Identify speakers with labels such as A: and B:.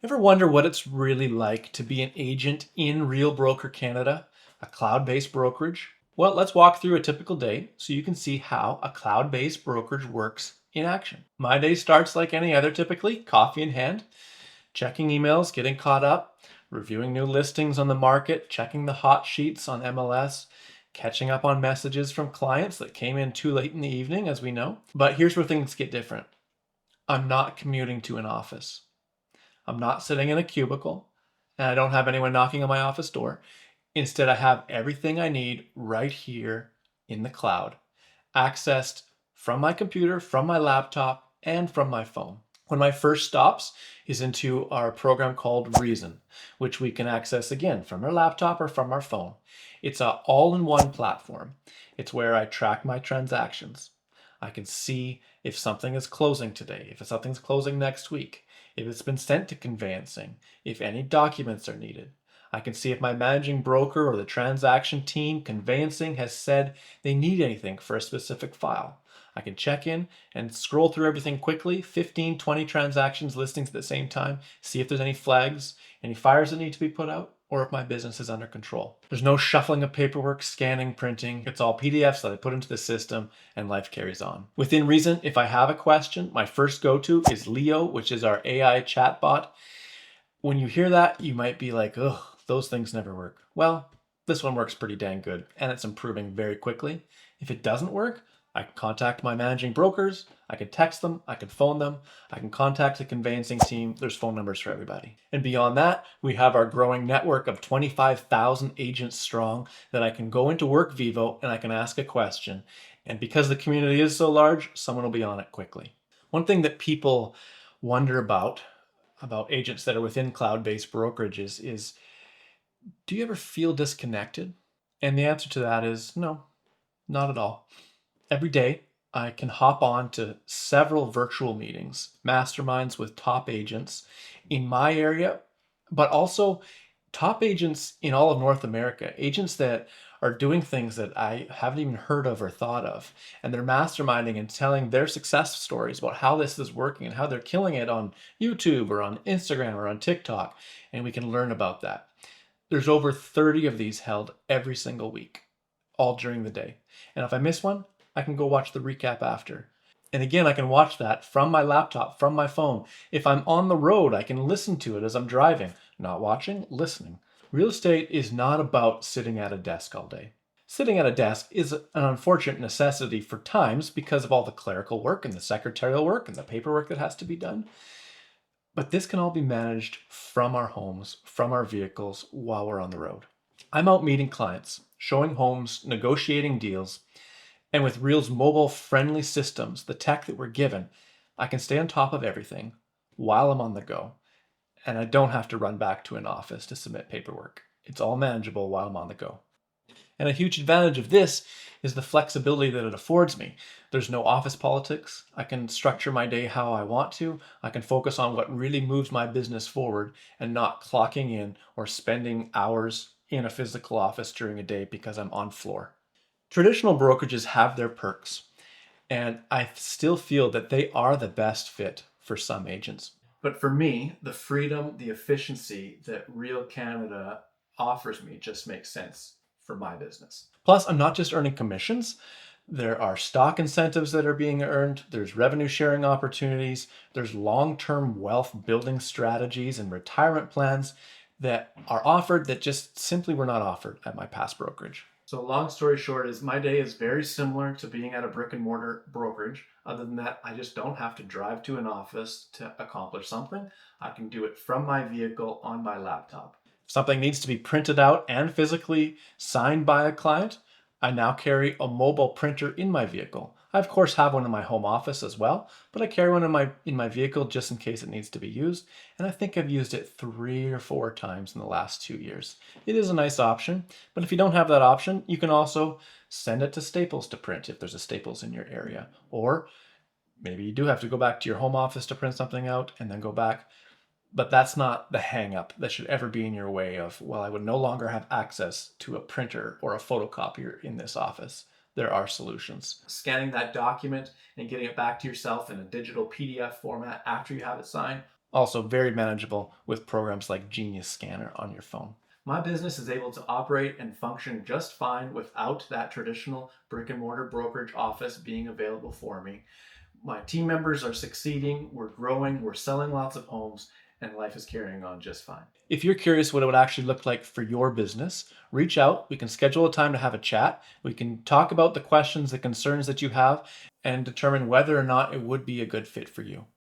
A: Ever wonder what it's really like to be an agent in Real Broker Canada, a cloud-based brokerage? Well, let's walk through a typical day so you can see how a cloud-based brokerage works in action. My day starts like any other typically, coffee in hand, checking emails, getting caught up, reviewing new listings on the market, checking the hot sheets on MLS, catching up on messages from clients that came in too late in the evening, as we know. But here's where things get different. I'm not commuting to an office. I'm not sitting in a cubicle, and I don't have anyone knocking on my office door. Instead, I have everything I need right here in the cloud, accessed from my computer, from my laptop, and from my phone. One of my first stops is into our program called Reason, which we can access again from our laptop or from our phone. It's an all-in-one platform. It's where I track my transactions. I can see if something is closing today, if something's closing next week, if it's been sent to conveyancing, if any documents are needed. I can see if my managing broker or the transaction team conveyancing has said they need anything for a specific file. I can check in and scroll through everything quickly, 15, 20 transactions, listings at the same time, see if there's any flags, any fires that need to be put out, or if my business is under control. There's no shuffling of paperwork, scanning, printing. It's all PDFs that I put into the system and life carries on. Within reason, if I have a question, my first go-to is Leo, which is our AI chatbot. When you hear that, you might be like, ugh, those things never work. Well, this one works pretty dang good, and it's improving very quickly. If it doesn't work, I can contact my managing brokers, I can text them, I can phone them, I can contact the conveyancing team. There's phone numbers for everybody. And beyond that, we have our growing network of 25,000 agents strong that I can go into WorkVivo and I can ask a question. And because the community is so large, someone will be on it quickly. One thing that people wonder about agents that are within cloud-based brokerages is, do you ever feel disconnected? And the answer to that is no, not at all. Every day, I can hop on to several virtual meetings, masterminds with top agents in my area, but also top agents in all of North America, agents that are doing things that I haven't even heard of or thought of. And they're masterminding and telling their success stories about how this is working and how they're killing it on YouTube or on Instagram or on TikTok. And we can learn about that. There's over 30 of these held every single week, all during the day. And if I miss one, I can go watch the recap after. And again, I can watch that from my laptop, from my phone. If I'm on the road, I can listen to it as I'm driving. Not watching, listening. Real estate is not about sitting at a desk all day. Sitting at a desk is an unfortunate necessity for times because of all the clerical work and the secretarial work and the paperwork that has to be done. But this can all be managed from our homes, from our vehicles while we're on the road. I'm out meeting clients, showing homes, negotiating deals, and with Real's mobile-friendly systems, the tech that we're given, I can stay on top of everything while I'm on the go. And I don't have to run back to an office to submit paperwork. It's all manageable while I'm on the go. And a huge advantage of this is the flexibility that it affords me. There's no office politics. I can structure my day how I want to. I can focus on what really moves my business forward and not clocking in or spending hours in a physical office during a day because I'm on floor. Traditional brokerages have their perks, and I still feel that they are the best fit for some agents. But for me, the freedom, the efficiency that Real Canada offers me just makes sense for my business. Plus, I'm not just earning commissions. There are stock incentives that are being earned. There's revenue sharing opportunities. There's long-term wealth building strategies and retirement plans that are offered that just simply were not offered at my past brokerage. So long story short is my day is very similar to being at a brick and mortar brokerage. Other than that, I just don't have to drive to an office to accomplish something. I can do it from my vehicle on my laptop. If something needs to be printed out and physically signed by a client, I now carry a mobile printer in my vehicle. I of course have one in my home office as well, but I carry one in my vehicle just in case it needs to be used, and I think I've used it 3 or 4 times in the last 2 years. It is a nice option, but if you don't have that option, you can also send it to Staples to print if there's a Staples in your area, or maybe you do have to go back to your home office to print something out and then go back. But that's not the hang up that should ever be in your way of, well, I would no longer have access to a printer or a photocopier in this office. There are solutions. Scanning that document and getting it back to yourself in a digital PDF format after you have it signed, Also very manageable with programs like Genius Scanner on your phone. My business is able to operate and function just fine without that traditional brick and mortar brokerage office being available for me. My team members are succeeding, we're growing, we're selling lots of homes, and life is carrying on just fine. If you're curious what it would actually look like for your business, reach out. We can schedule a time to have a chat. We can talk about the questions, the concerns that you have, and determine whether or not it would be a good fit for you.